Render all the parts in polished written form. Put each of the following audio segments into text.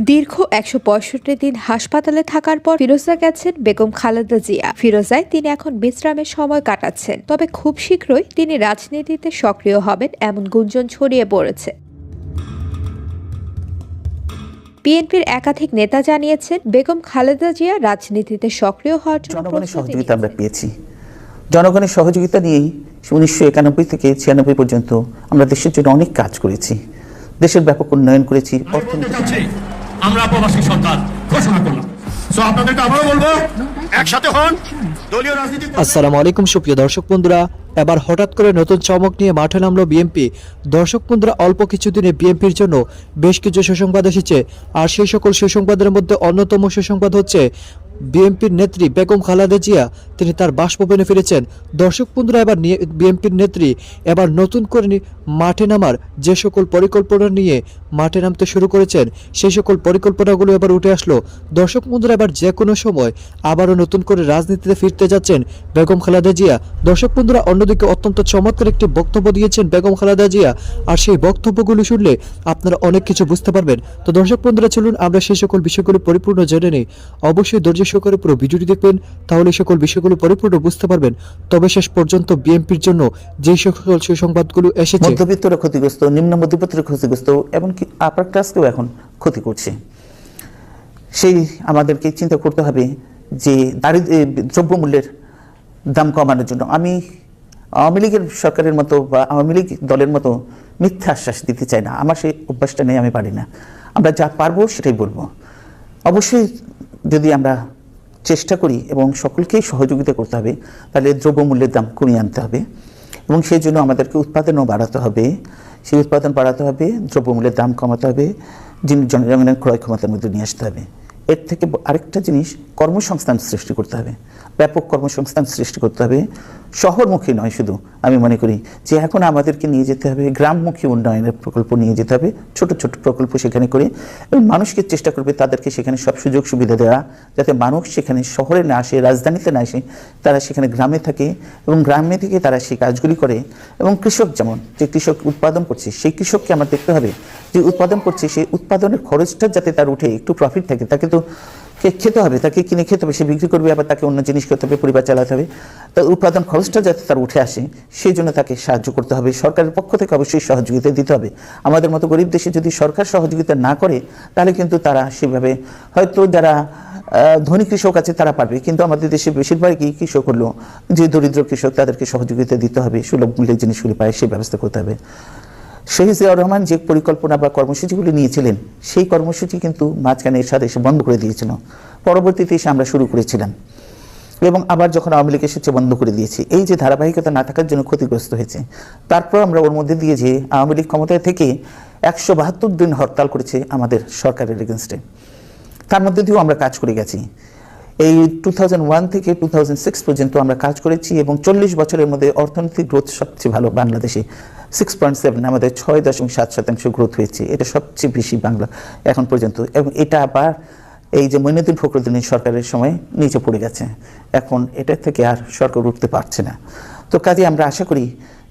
দীর্ঘ ১৬৫ দিন হাসপাতালে থাকার পর ফিরোজা গেছেন বেগম খালেদা জিয়া। ফিরোজায় তিনি এখন বিশ্রামের সময় কাটাচ্ছেন। তবে খুব শীঘ্রই তিনি রাজনীতিতে সক্রিয় হবেন এমন গুঞ্জন ছড়িয়ে পড়েছে। বিএনপির একাধিক নেতা জানিয়েছেন, বেগম খালেদা জিয়া রাজনীতিতে সক্রিয় হওয়ার জন্য জনগণের সহযোগিতা আমরা পেয়েছি। জনগণের সহযোগিতা নিয়েই ১৯৯১ থেকে ৯৬ পর্যন্ত আমরা দেশের জন্য অনেক কাজ করেছি, দেশের ব্যাপক উন্নয়ন করেছি। আমরা প্রবাসী সরকার ঘোষণা করলাম। সো আপনাদেরকে আবারও বলবো, একসাথে হন, দলীয় রাজনীতি। আসসালামু আলাইকুম সুপ্রিয় দর্শক বন্ধুরা, এবার হঠাৎ করে নতুন চমক নিয়ে মাঠে নামলো বিএনপি। দর্শক বন্ধুরা, অল্প কিছুদিনে বিএনপির জন্য বেশ কিছু সুসংবাদ এসেছে। আর সেই সকল সুসংবাদের মধ্যে অন্যতম সুসংবাদ হচ্ছে বিএনপির নেত্রী বেগম খালেদা জিয়া তিনি তার বাসভবনে ফিরেছেন। দর্শক বন্ধুরা, এবার বিএনপির নেত্রী এবার নতুন করে মাঠে নামার যে সকল পরিকল্পনা নিয়ে মাঠে নামতে শুরু করেছেন, সেই সকল পরিকল্পনাগুলো এবার উঠে আসলো। দর্শক বন্ধুরা, এবার যে কোনো সময় আবারও নতুন করে রাজনীতিতে ফিরতে যাচ্ছেন বেগম খালেদা জিয়া। দর্শক বন্ধুরা, অন্যদিকে অত্যন্ত চমৎকার একটি বক্তব্য দিয়েছেন বেগম খালেদা জিয়া। আর সেই বক্তব্যগুলো শুনলে আপনারা অনেক কিছু বুঝতে পারবেন। তো দর্শক বন্ধুরা, চলুন আমরা সেই সকল বিষয়গুলো পরিপূর্ণ জেনে নিই। অবশ্যই ধৈর্য সহকারে পুরো ভিডিওটি দেখবেন, তাহলে সকল বিষয়গুলো পরিপূর্ণ বুঝতে পারবেন। তবে শেষ পর্যন্ত বিএনপির জন্য যে সকল সুসংবাদগুলো এসেছে, মধ্যবিত্তরা ক্ষতিগ্রস্ত, নিম্ন মধ্যবিত্তরা ক্ষতিগ্রস্ত, এমনকি আপার ক্লাসকেও এখন ক্ষতি করছে। সেই আমাদেরকে চিন্তা করতে হবে যে দ্রব্যমূল্যের দাম কমানোর জন্য। আমি আওয়ামী লীগের সরকারের মতো বা আওয়ামী লীগ দলের মতো মিথ্যা আশ্বাস দিতে চাই না, আমার সেই অভ্যাসটা নেই, আমি পারি না। আমরা যা পারবো সেটাই বলবো। অবশ্যই যদি আমরা চেষ্টা করি এবং সকলকেই সহযোগিতা করতে হবে, তাহলে দ্রব্যমূল্যের দাম কমিয়ে আনতে হবে এবং সেই জন্য আমাদেরকে উৎপাদনও বাড়াতে হবে। সেই উৎপাদন বাড়াতে হবে, দ্রব্যমূল্যের দাম কমাতে হবে, জনগণের ক্রয় ক্ষমতার মধ্যে নিয়ে আসতে হবে। এর থেকে আরেকটা জিনিস, কর্মসংস্থান সৃষ্টি করতে হবে, ব্যাপক কর্মসংস্থান সৃষ্টি করতে হবে। শহরমুখী নয় শুধু, আমি মনে করি যে এখন আমাদেরকে নিয়ে যেতে হবে গ্রামমুখী উন্নয়নের প্রকল্প নিয়ে যেতে হবে, ছোট ছোট প্রকল্প সেখানে করে, এবং মানুষকে চেষ্টা করবে তাদেরকে সেখানে সব সুযোগ সুবিধা দেওয়া, যাতে মানুষ সেখানে শহরে না আসে, রাজধানীতে না আসে, তারা সেখানে গ্রামে থাকে এবং গ্রামে থেকে তারা সেই কাজগুলি করে। এবং কৃষক, যেমন যে কৃষক উৎপাদন করছে, সেই কৃষককে আমার দেখতে হবে যে উৎপাদন করছে, সেই উৎপাদনের খরচটা যাতে তার উঠে একটু প্রফিট থাকে। তাকে তো খেতে হবে, তাকে কিনে খেতে হবে, সে বিক্রি করবে, আবার তাকে অন্য জিনিস করতে হবে, পরিবার চালাতে হবে। তার উৎপাদন খরচটা যাতে তার উঠে আসে, সেই জন্য তাকে সাহায্য করতে হবে। সরকারের পক্ষ থেকে অবশ্যই সহযোগিতা দিতে হবে। আমাদের মতো গরিব দেশে যদি সরকার সহযোগিতা না করে, তাহলে কিন্তু তারা সেভাবে, হয়তো যারা ধনী কৃষক আছে তারা পারবে, কিন্তু আমাদের দেশে বেশিরভাগই কৃষক হলো যে দরিদ্র কৃষক, তাদেরকে সহযোগিতা দিতে হবে, সুলভ মূল্যের জিনিসগুলি পায় সেই ব্যবস্থা করতে হবে। শহীদ জিয়াউর রহমান যে পরিকল্পনা বা কর্মসূচিগুলি নিয়েছিলেন, সেই কর্মসূচি কিন্তু মাঝখানে এরশাদ এসে বন্ধ করে দিয়েছিল। পরবর্তীতে এসে আমরা শুরু করেছিলাম এবং আবার যখন আওয়ামী লীগ এসেছে বন্ধ করে দিয়েছি। এই যে ধারাবাহিকতা না থাকার জন্য ক্ষতিগ্রস্ত হয়েছে। তারপর আমরা ওর মধ্যে দিয়ে যে আওয়ামী লীগ ক্ষমতায় থেকে ১৭২ দিন হরতাল করেছে আমাদের সরকারের এগেনস্টে, তার মধ্যে দিয়েও আমরা কাজ করে গেছি। এই 2001 থেকে 2006 পর্যন্ত আমরা কাজ করেছি এবং 40 বছরের মধ্যে অর্থনৈতিক গ্রোথ সবচেয়ে ভালো বাংলাদেশে 6.7, আমাদের 6.7% গ্রোথ হয়েছে। এটা সবচেয়ে বেশি বাংলা এখন পর্যন্ত। এবং এটা আবার এই যে মঈনুদ্দিন ফখরুদ্দিনের সরকারের সময় নিচে পড়ে গেছে, এখন এটা থেকে আর সরকার উঠতে পারছে না। তো কাজে আমরা আশা করি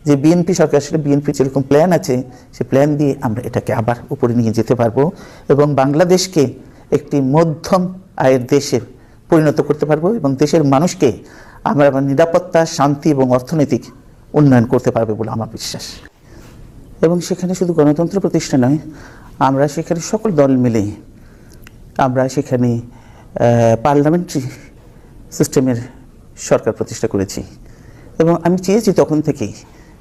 যে বিএনপি সরকার, সেটা বিএনপি যেরকম প্ল্যান আছে, সে প্ল্যান দিয়ে আমরা এটাকে আবার উপরে নিয়ে যেতে পারবো এবং বাংলাদেশকে একটি মধ্যম আয়ের দেশে পরিণত করতে পারবো এবং দেশের মানুষকে আমরা নিরাপত্তা, শান্তি এবং অর্থনৈতিক উন্নয়ন করতে পারবে বলে আমার বিশ্বাস। এবং সেখানে শুধু গণতন্ত্র প্রতিষ্ঠা নয়, আমরা সেখানে সকল দল মিলে আমরা সেখানে পার্লামেন্টারি সিস্টেমের সরকার প্রতিষ্ঠা করেছি এবং আমি চেয়েছি তখন থেকেই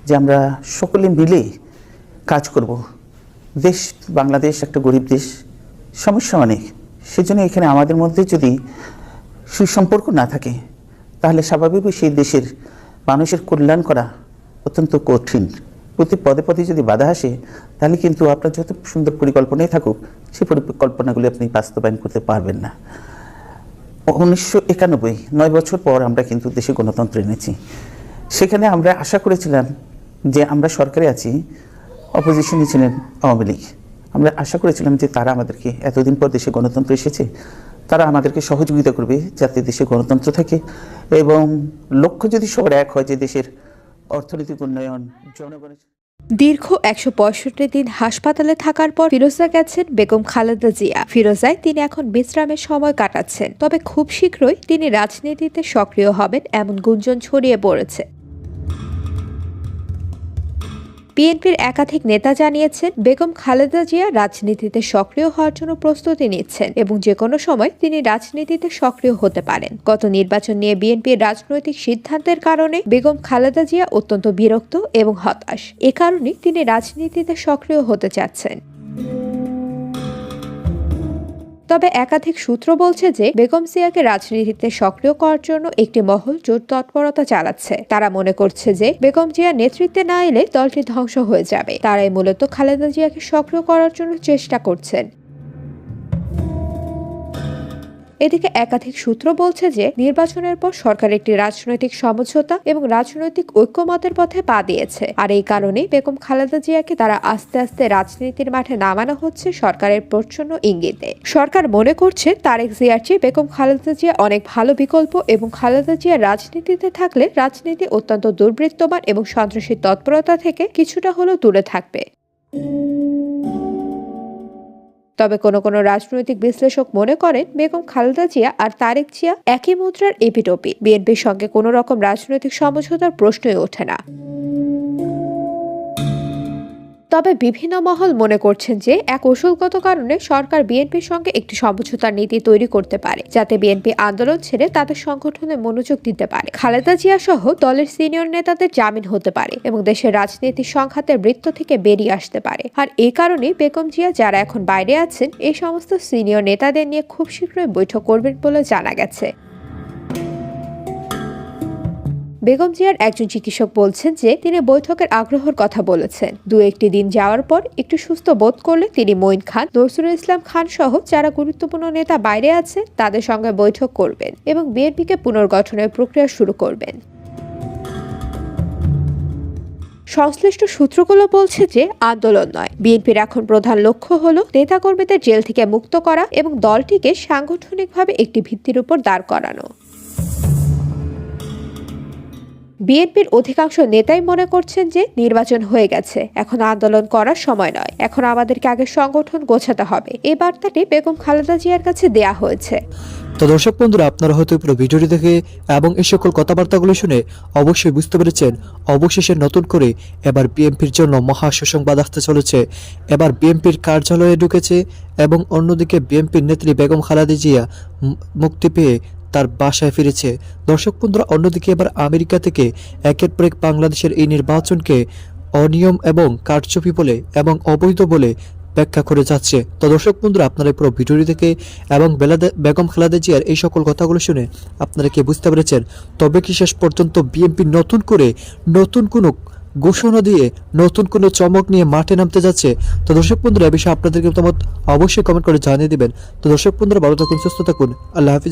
যে আমরা সকলে মিলে কাজ করব। দেশ বাংলাদেশ একটা গরিব দেশ, সমস্যা অনেক, সেজন্য এখানে আমাদের মধ্যে যদি সুসম্পর্ক না থাকে, তাহলে স্বাভাবিকই সেই দেশের মানুষের কল্যাণ করা অত্যন্ত কঠিন। প্রতি পদে পদে যদি বাধা আসে, তাহলে কিন্তু আপনার যত সুন্দর পরিকল্পনাই থাকুক, সেই পরিকল্পনাগুলি আপনি বাস্তবায়ন করতে পারবেন না। 1991, 9 বছর পর আমরা কিন্তু দেশে গণতন্ত্র এনেছি। সেখানে আমরা আশা করেছিলাম যে আমরা সরকারে আছি, অপোজিশনে ছিলেন আওয়ামী লীগ। আমরা আশা করেছিলাম যে তারা আমাদেরকে, এতদিন পর দেশে গণতন্ত্র এসেছে, তারা আমাদেরকে সহযোগিতা করবে যাতে দেশে গণতন্ত্র থাকে এবং লক্ষ্য যদি সবার এক হয় যে দেশের অর্থনৈতিক উন্নয়ন, জনগণের দীর্ঘ ১৬৫ দিন হাসপাতালে থাকার পর ফিরোজা গেছেন বেগম খালেদা জিয়া। ফিরোজায় তিনি এখন বিশ্রামের সময় কাটাচ্ছেন, তবে খুব শীঘ্রই তিনি রাজনীতিতে সক্রিয় হবেন এমন গুঞ্জন ছড়িয়ে পড়েছে। বিএনপির একাধিক নেতা জানিয়েছেন বেগম খালেদা জিয়া রাজনীতিতে সক্রিয় হওয়ার জন্য প্রস্তুতি নিচ্ছেন এবং যে কোনো সময় তিনি রাজনীতিতে সক্রিয় হতে পারেন। গত নির্বাচন নিয়ে বিএনপির রাজনৈতিক সিদ্ধান্তের কারণে বেগম খালেদা জিয়া অত্যন্ত বিরক্ত এবং হতাশ। এ কারণে তিনি রাজনীতিতে সক্রিয় হতে চাচ্ছেন। তবে একাধিক সূত্র বলছে যে বেগম জিয়াকে রাজনীতিতে সক্রিয় করার জন্য একটি মহল জোর তৎপরতা চালাচ্ছে। তারা মনে করছে যে বেগম জিয়া নেতৃত্বে না এলে দলটি ধ্বংস হয়ে যাবে। তারাই মূলত খালেদা জিয়াকে সক্রিয় করার জন্য চেষ্টা করছেন। এদিকে একাধিক সূত্র বলছে যে নির্বাচনের পর সরকার একটি রাজনৈতিক সমঝোতা এবং রাজনৈতিক ঐক্যমতের পথে পা দিয়েছে, আর এই কারণেই বেগম খালেদা জিয়াকে তারা আস্তে আস্তে রাজনীতির মাঠে নামানো হচ্ছে সরকারের প্রচ্ছন্ন ইঙ্গিতে। সরকার মনে করছে তারেক জিয়ার চেয়ে বেগম খালেদা জিয়া অনেক ভালো বিকল্প এবং খালেদা জিয়া রাজনীতিতে থাকলে রাজনীতি অত্যন্ত দুর্বৃত্তবান এবং সন্ত্রাসী তৎপরতা থেকে কিছুটা হলেও দূরে থাকবে। তবে কোনো রাজনৈতিক বিশ্লেষক মনে করেন বেগম খালেদা জিয়া আর তারেক জিয়া একই মুদ্রার এপিটোপি। বিএনপির সঙ্গে কোনো রকম রাজনৈতিক সমঝোতার প্রশ্নই ওঠে না। তবে বিভিন্ন মহল মনে করছেন যে এক কৌশলগত কারণে সরকার বিএনপির সঙ্গে একটি সমঝোতার নীতি তৈরি করতে পারে, যাতে বিএনপি আন্দোলন ছেড়ে তাদের সংগঠনে মনোযোগ দিতে পারে। খালেদা জিয়া সহ দলের সিনিয়র নেতাদের জামিন হতে পারে এবং দেশের রাজনীতির সংঘাতের বৃত্ত থেকে বেরিয়ে আসতে পারে। আর এই কারণেই বেগম জিয়া যারা এখন বাইরে আছেন এই সমস্ত সিনিয়র নেতাদের নিয়ে খুব শীঘ্রই বৈঠক করবেন বলে জানা গেছে। বেগম জিয়ার একজন চিকিৎসক বলছেন যে তিনি বৈঠকের আগ্রহের কথা বলেছেন। একটি দিন যাওয়ার পর একটু সুস্থ বোধ করলে তিনি মঈন খান, নজরুল ইসলাম খান সহ যারা গুরুত্বপূর্ণ নেতা বাইরে আছেন তাদের সঙ্গে বৈঠক করবেন এবং বিএনপিকে পুনর্গঠনের প্রক্রিয়া শুরু করবেন। সংশ্লিষ্ট সূত্রগুলো বলছে যে আন্দোলন নয়, বিএনপির এখন প্রধান লক্ষ্য হলো নেতাকর্মীদের জেল থেকে মুক্ত করা এবং দলটিকে সাংগঠনিকভাবে একটি ভিত্তির উপর দাঁড় করানো। বিএনপির অধিকাংশ নেতাই মনে করছেন যে নির্বাচন হয়ে গেছে, এখন আন্দোলন করার সময় নয়, এখন আমাদেরকে আগে সংগঠন গোছাতে হবে। এই বার্তাটি বেগম খালেদা জিয়ার কাছে দেয়া হয়েছে। তো দর্শক বন্ধুরা, আপনারা হয়তো পুরো ভিডিওটি দেখে এবং এই সকল কথাবার্তাগুলো শুনে অবশ্যই বুঝতে পেরেছেন অবশেষে নতুন করে এবার বিএনপির জন্য মহা সুসংবাদ আসতে চলেছে। এবার বিএনপির কার্যালয়ে ঢুকেছে এবং অন্যদিকে বিএনপির নেত্রী বেগম খালেদা জিয়া মুক্তি পেয়ে তার বাসায় ফিরেছে। দর্শক বন্ধুরা, অন্যদিকে এবার আমেরিকা থেকে একের পর এক বাংলাদেশের এই নির্বাচনকে অনিয়ম এবং কারচুপি বলে এবং অবৈধ বলে ব্যাখ্যা করে যাচ্ছে। তো দর্শক বন্ধুরা, আপনারা পুরো ভিডিওটি থেকে এবং বেগম খালেদা জিয়ার এই সকল কথাগুলো শুনে আপনারা কি বুঝতে পেরেছেন? তবে কি শেষ পর্যন্ত বিএনপি নতুন করে নতুন কোনো ঘোষণা দিয়ে নতুন কোনো চমক নিয়ে মাঠে নামতে যাচ্ছে? তো দর্শক বন্ধুরা, এ বিষয়ে আপনাদেরকে মতামত অবশ্যই কমেন্ট করে জানিয়ে দিবেন। তো দর্শক বন্ধুরা, ভালো থাকুন, সুস্থ থাকুন, আল্লাহ হাফিজ।